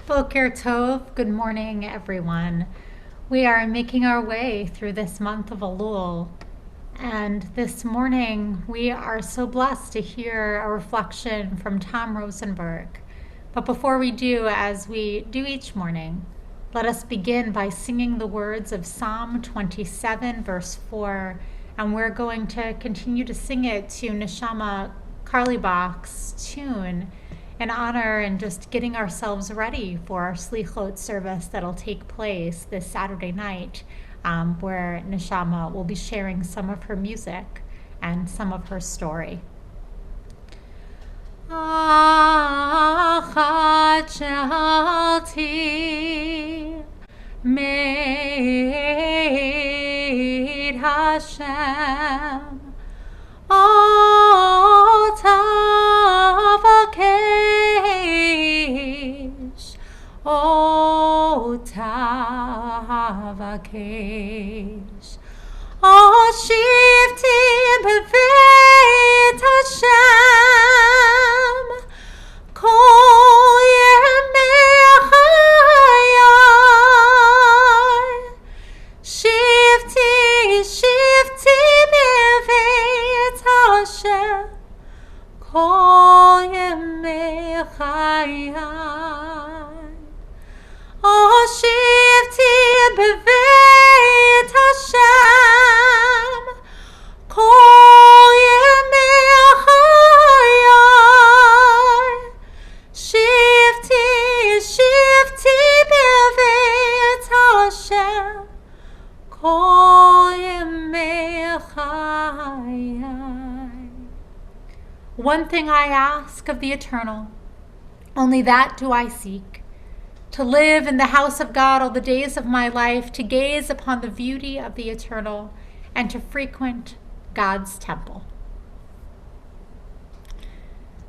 Boker Tov, good morning, everyone. We are making our way through this month of Elul, and this morning we are so blessed to hear a reflection from Tom Rosenberg. But before we do, as we do each morning, let us begin by singing the words of Psalm 27, verse 4, and we're going to continue to sing it to Neshama Karlibach's tune in honor and just getting ourselves ready for our Slichot service that'll take place this Saturday night, where Neshama will be sharing some of her music and some of her story. Achat shalti made Hashem O tavakesh, O tavakesh, O shivti b'veit Hashem, kol yemei chayai, shivti b'veit Hashem, kol yemei chayai. O shivti b'veit Hashem, kol yemei chayai. Shivti b'veit Hashem, kol yemei chayai. One thing I ask of the Eternal, only that do I seek, to live in the house of God all the days of my life, to gaze upon the beauty of the Eternal, and to frequent God's temple.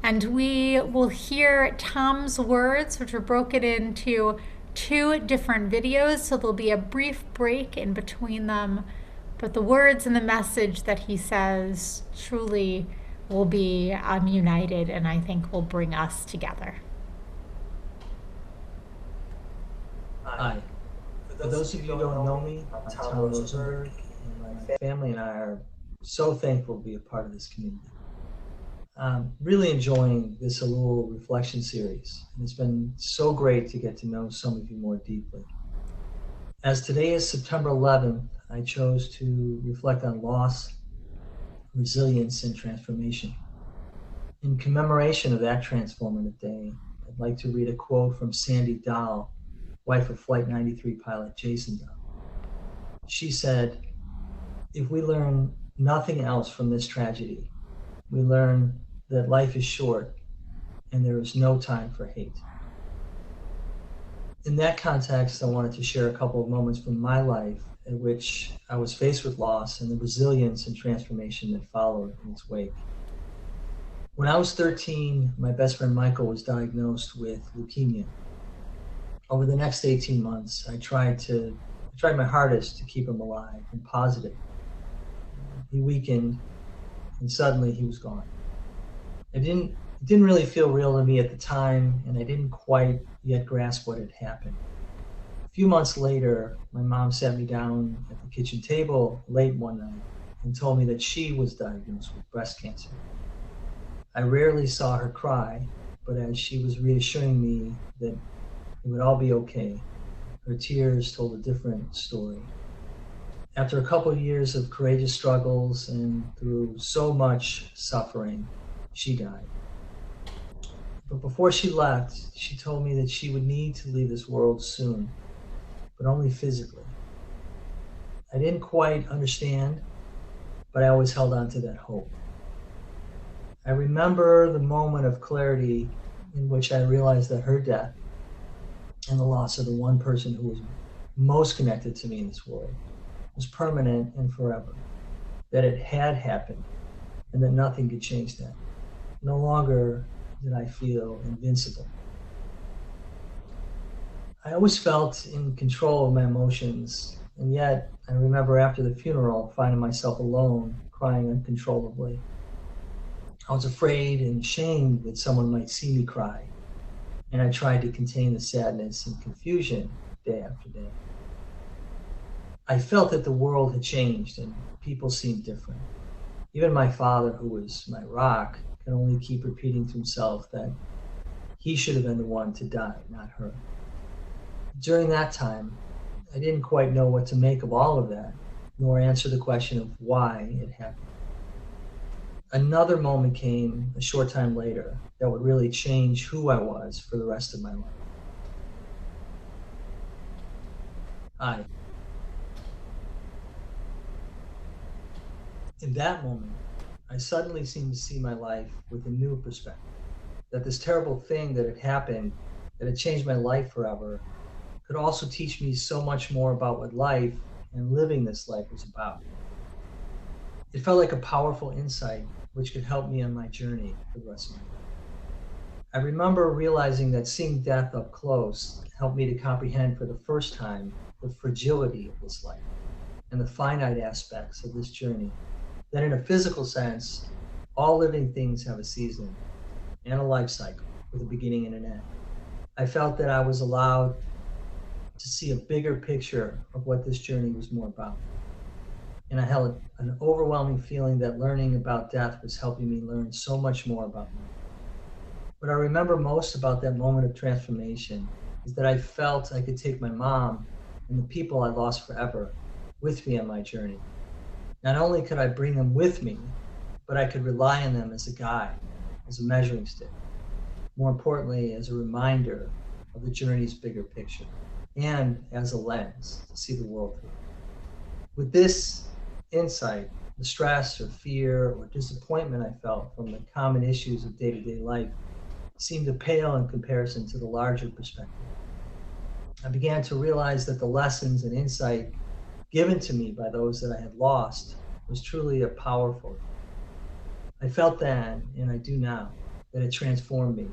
And we will hear Tom's words, which are broken into two different videos, so there'll be a brief break in between them. But the words and the message that he says truly will be united, and I think will bring us together. Hi. For those of you who don't know me, I'm Tom Rosenberg, and my family and I are so thankful to be a part of this community. I'm really enjoying this Elul Reflection series, and it's been so great to get to know some of you more deeply. As today is September 11th, I chose to reflect on loss, resilience, and transformation. In commemoration of that transformative day, I'd like to read a quote from Sandy Dahl, wife of Flight 93 pilot Jason Dahl. She said, "If we learn nothing else from this tragedy, we learn that life is short and there is no time for hate." In that context, I wanted to share a couple of moments from my life in which I was faced with loss and the resilience and transformation that followed in its wake. When I was 13, my best friend Michael was diagnosed with leukemia. Over the next 18 months, I tried my hardest to keep him alive and positive. He weakened, and suddenly he was gone. It didn't really feel real to me at the time, and I didn't quite yet grasp what had happened. A few months later, my mom sat me down at the kitchen table late one night and told me that she was diagnosed with breast cancer. I rarely saw her cry, but as she was reassuring me that it would all be okay, her tears told a different story. After a couple of years of courageous struggles and through so much suffering, she died. But before she left, she told me that she would need to leave this world soon, but only physically. I didn't quite understand, but I always held on to that hope. I remember the moment of clarity in which I realized that her death and the loss of the one person who was most connected to me in this world was permanent and forever, that it had happened and that nothing could change that. No longer did I feel invincible. I always felt in control of my emotions, and yet I remember after the funeral finding myself alone, crying uncontrollably. I was afraid and ashamed that someone might see me cry. and I tried to contain the sadness and confusion day after day. I felt that the world had changed and people seemed different. Even my father, who was my rock, could only keep repeating to himself that he should have been the one to die, not her. During that time, I didn't quite know what to make of all of that, nor answer the question of why it happened. Another moment came a short time later that would really change who I was for the rest of my life. I, in that moment, I suddenly seemed to see my life with a new perspective. That this terrible thing that had happened, that had changed my life forever, could also teach me so much more about what life and living this life was about. It felt like a powerful insight which could help me on my journey for the rest of my life. I remember realizing that seeing death up close helped me to comprehend for the first time the fragility of this life and the finite aspects of this journey. That in a physical sense, all living things have a season and a life cycle with a beginning and an end. I felt that I was allowed to see a bigger picture of what this journey was more about. And I held an overwhelming feeling that learning about death was helping me learn so much more about life. What I remember most about that moment of transformation is that I felt I could take my mom and the people I lost forever with me on my journey. Not only could I bring them with me, but I could rely on them as a guide, as a measuring stick, more importantly, as a reminder of the journey's bigger picture, and as a lens to see the world through. With this insight, the stress or fear or disappointment I felt from the common issues of day to day life seemed to pale in comparison to the larger perspective. I began to realize that the lessons and insight given to me by those that I had lost was truly a powerful. I felt then, and I do now, that it transformed me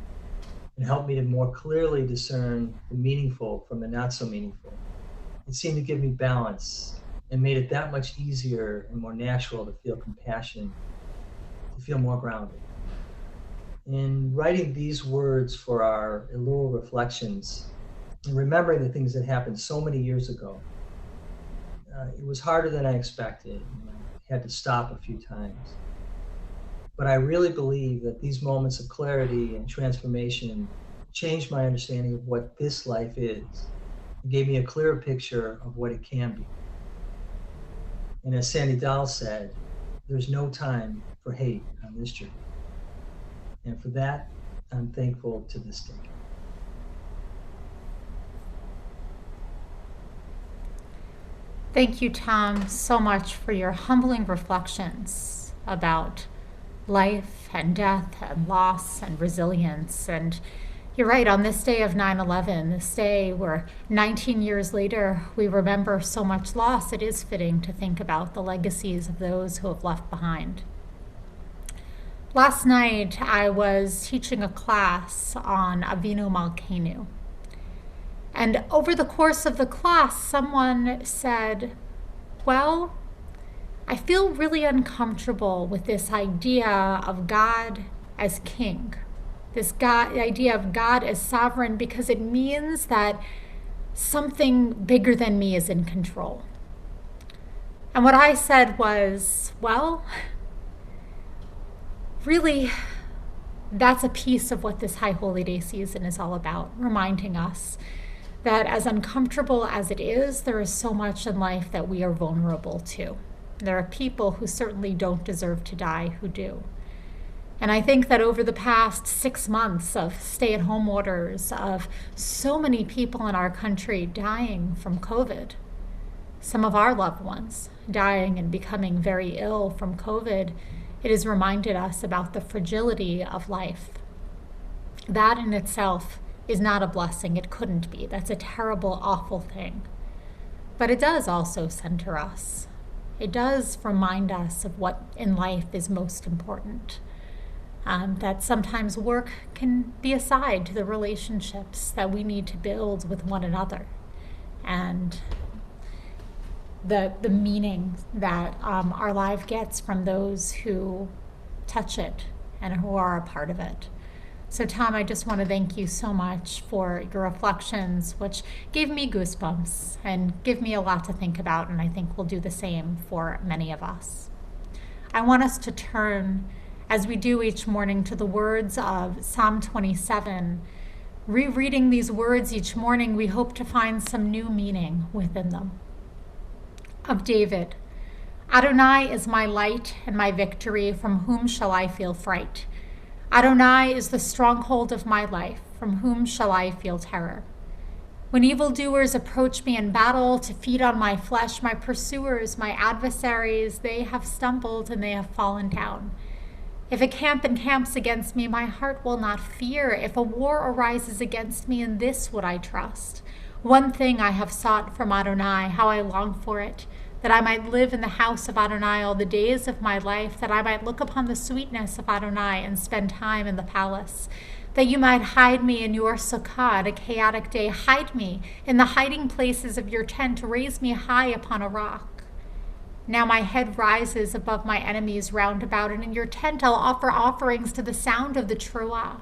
and helped me to more clearly discern the meaningful from the not so meaningful. It seemed to give me balance and made it that much easier and more natural to feel compassion, to feel more grounded. In writing these words for our Elul Reflections and remembering the things that happened so many years ago, it was harder than I expected. And I had to stop a few times. But I really believe that these moments of clarity and transformation changed my understanding of what this life is. It gave me a clearer picture of what it can be. And as Sandy Dahl said, there's no time for hate on this journey. And for that, I'm thankful to this day. Thank you, Tom, so much for your humbling reflections about life and death and loss and resilience. And you're right, on this day of 9/11, this day where 19 years later we remember so much loss, it is fitting to think about the legacies of those who have left behind. Last night I was teaching a class on Avinu Malkeinu. And over the course of the class, someone said, well, I feel really uncomfortable with this idea of God as king, idea of God as sovereign, because it means that something bigger than me is in control. And what I said was, well, really, that's a piece of what this High Holy Day season is all about, reminding us that as uncomfortable as it is, there is so much in life that we are vulnerable to. There are people who certainly don't deserve to die who do. And I think that over the past 6 months of stay-at-home orders, of so many people in our country dying from COVID, some of our loved ones dying and becoming very ill from COVID, it has reminded us about the fragility of life. That in itself is not a blessing. It couldn't be. That's a terrible, awful thing. But it does also center us. It does remind us of what in life is most important. That sometimes work can be aside to the relationships that we need to build with one another. And the meaning that our life gets from those who touch it and who are a part of it. So, Tom, I just want to thank you so much for your reflections, which gave me goosebumps and give me a lot to think about, and I think will do the same for many of us. I want us to turn, as we do each morning, to the words of Psalm 27. Rereading these words each morning, we hope to find some new meaning within them. Of David, Adonai is my light and my victory, from whom shall I feel fright? Adonai is the stronghold of my life, from whom shall I feel terror? When evildoers approach me in battle to feed on my flesh, my pursuers, my adversaries, they have stumbled and they have fallen down. If a camp encamps against me, my heart will not fear. If a war arises against me, in this would I trust. One thing I have sought from Adonai, how I long for it, that I might live in the house of Adonai all the days of my life, that I might look upon the sweetness of Adonai and spend time in the palace, that you might hide me in your sukkah at a chaotic day. Hide me in the hiding places of your tent. Raise me high upon a rock. Now my head rises above my enemies round about, and in your tent I'll offer offerings to the sound of the truah.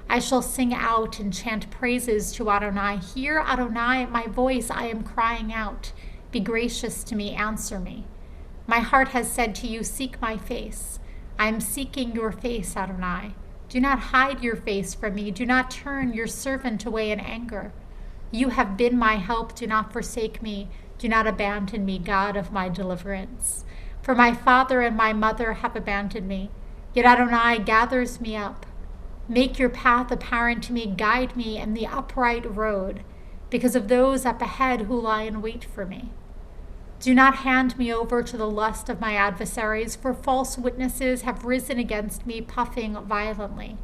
I shall sing out and chant praises to Adonai. Hear, Adonai, my voice, I am crying out. Be gracious to me, answer me. My heart has said to you, seek my face. I am seeking your face, Adonai. Do not hide your face from me. Do not turn your servant away in anger. You have been my help. Do not forsake me. Do not abandon me, God of my deliverance. For my father and my mother have abandoned me, yet Adonai gathers me up. Make your path apparent to me, guide me in the upright road, because of those up ahead who lie in wait for me. Do not hand me over to the lust of my adversaries, for false witnesses have risen against me, puffing violently.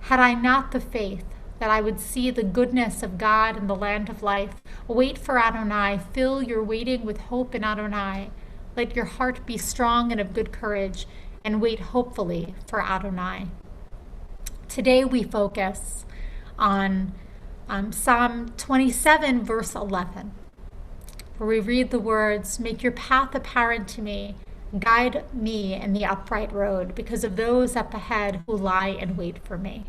Had I not the faith that I would see the goodness of God in the land of life, wait for Adonai, fill your waiting with hope in Adonai. Let your heart be strong and of good courage, and wait hopefully for Adonai. Today we focus on Psalm 27, verse 11, where we read the words, make your path apparent to me, guide me in the upright road, because of those up ahead who lie in wait for me.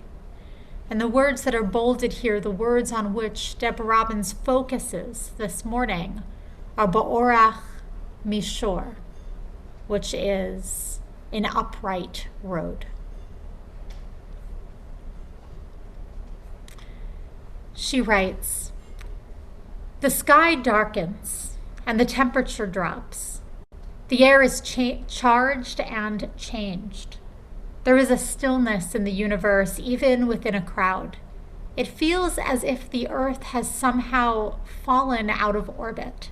And the words that are bolded here, the words on which Deborah Robbins focuses this morning, are Ba'orach Mishor, which is an upright road. She writes, the sky darkens and the temperature drops. The air is charged and changed. There is a stillness in the universe, even within a crowd. It feels as if the earth has somehow fallen out of orbit.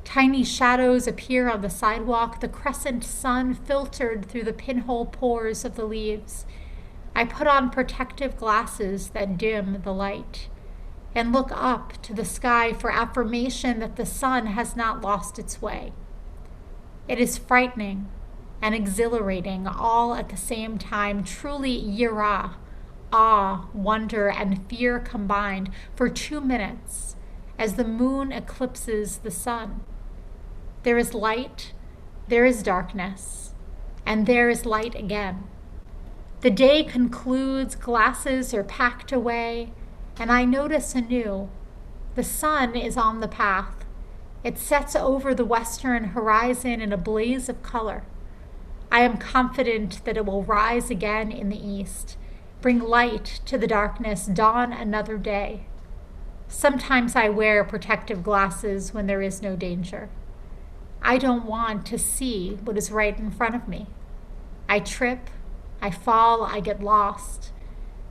Tiny shadows appear on the sidewalk, the crescent sun filtered through the pinhole pores of the leaves. I put on protective glasses that dim the light and look up to the sky for affirmation that the sun has not lost its way. It is frightening and exhilarating all at the same time, truly yirah, awe, wonder, and fear combined for 2 minutes as the moon eclipses the sun. There is light, there is darkness, and there is light again. The day concludes, glasses are packed away, and I notice anew, the sun is on the path. It sets over the western horizon in a blaze of color. I am confident that it will rise again in the east, bring light to the darkness, dawn another day. Sometimes I wear protective glasses when there is no danger. I don't want to see what is right in front of me. I trip, I fall, I get lost.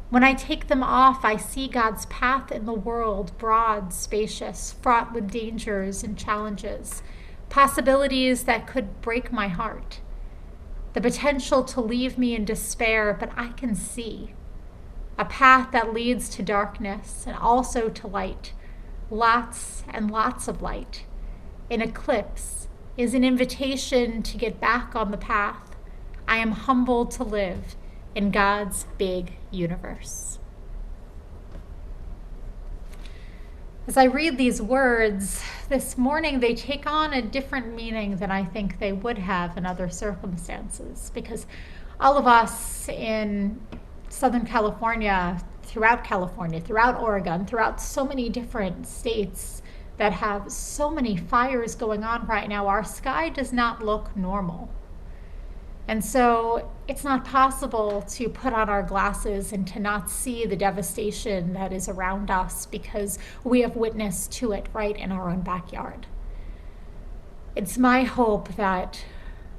When I take them off, I see God's path in the world, broad, spacious, fraught with dangers and challenges, possibilities that could break my heart. The potential to leave me in despair, but I can see a path that leads to darkness and also to light, lots and lots of light. An eclipse is an invitation to get back on the path. I am humbled to live in God's big universe. As I read these words this morning, they take on a different meaning than I think they would have in other circumstances, because all of us in Southern California, throughout Oregon, throughout so many different states that have so many fires going on right now, our sky does not look normal. And so it's not possible to put on our glasses and to not see the devastation that is around us because we have witnessed to it right in our own backyard. It's my hope that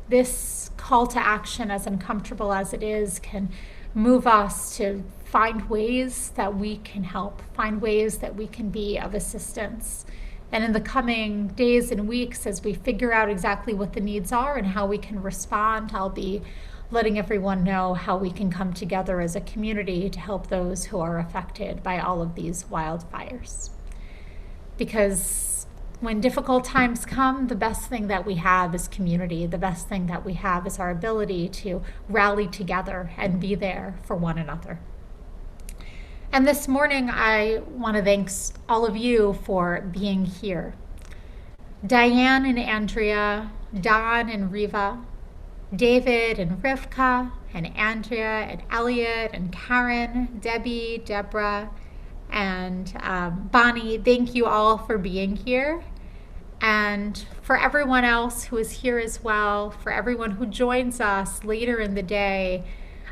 this call to action, as uncomfortable as it is, can move us to find ways that we can help, find ways that we can be of assistance. And in the coming days and weeks, as we figure out exactly what the needs are and how we can respond, I'll be letting everyone know how we can come together as a community to help those who are affected by all of these wildfires. Because when difficult times come, the best thing that we have is community. The best thing that we have is our ability to rally together and be there for one another. And this morning, I want to thank all of you for being here. Diane and Andrea, Don and Riva, David and Rivka, and Andrea and Elliot and Karen, Debbie, Deborah, and Bonnie, thank you all for being here. And for everyone else who is here as well, for everyone who joins us later in the day,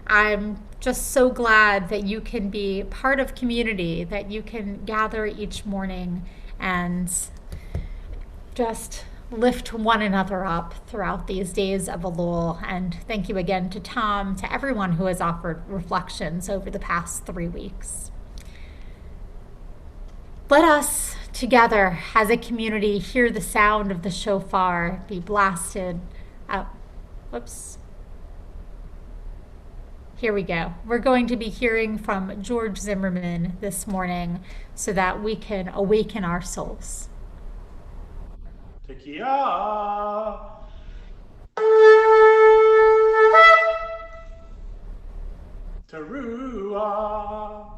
I'm just so glad that you can be part of community, that you can gather each morning and just lift one another up throughout these days of Elul. And thank you again to Tom, to everyone who has offered reflections over the past 3 weeks. Let us together as a community hear the sound of the shofar be blasted out. Whoops. Here we go. We're going to be hearing from George Zimmerman this morning so that we can awaken our souls. Tekiah. Teruah.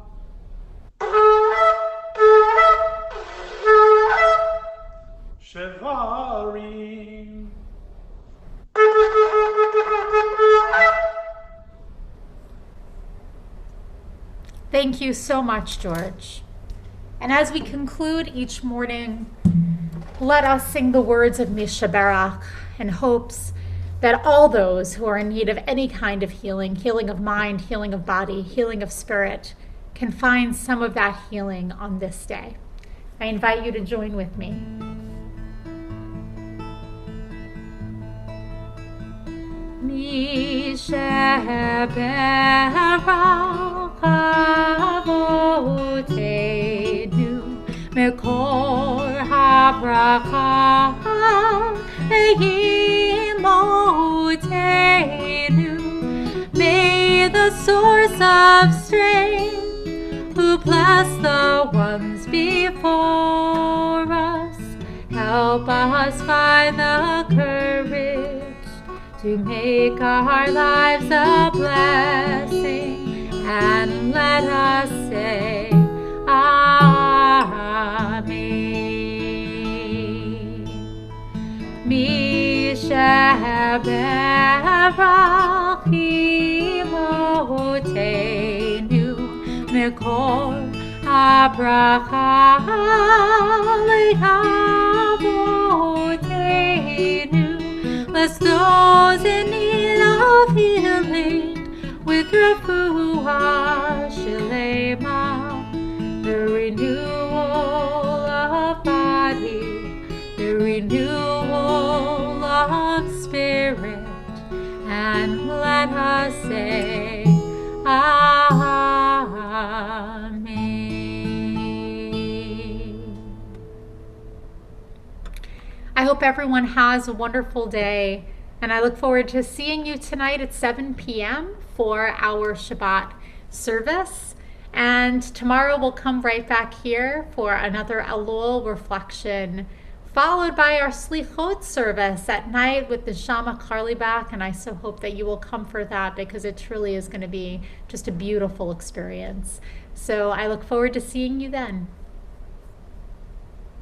Shevarim. Thank you so much, George. And as we conclude each morning, let us sing the words of Mishaberach in hopes that all those who are in need of any kind of healing, healing of mind, healing of body, healing of spirit, can find some of that healing on this day. I invite you to join with me. Mishaberach avotenu mekor habracha yimotenu. May the source of strength, who bless the ones before us, help us find the courage to make our lives a blessing, and let us say Amen. Mishaberach imotenu mekor habracha lehavotenu. Bless those in need of healing with refuah shelema, the renewal of body, the renewal of spirit, and let us say Amen. I hope everyone has a wonderful day, and I look forward to seeing you tonight at 7 p.m. for our Shabbat service. And tomorrow we'll come right back here for another Elul reflection, followed by our Slichot service at night with the Shama Karliebach. And I so hope that you will come for that, because it truly is going to be just a beautiful experience. So I look forward to seeing you then.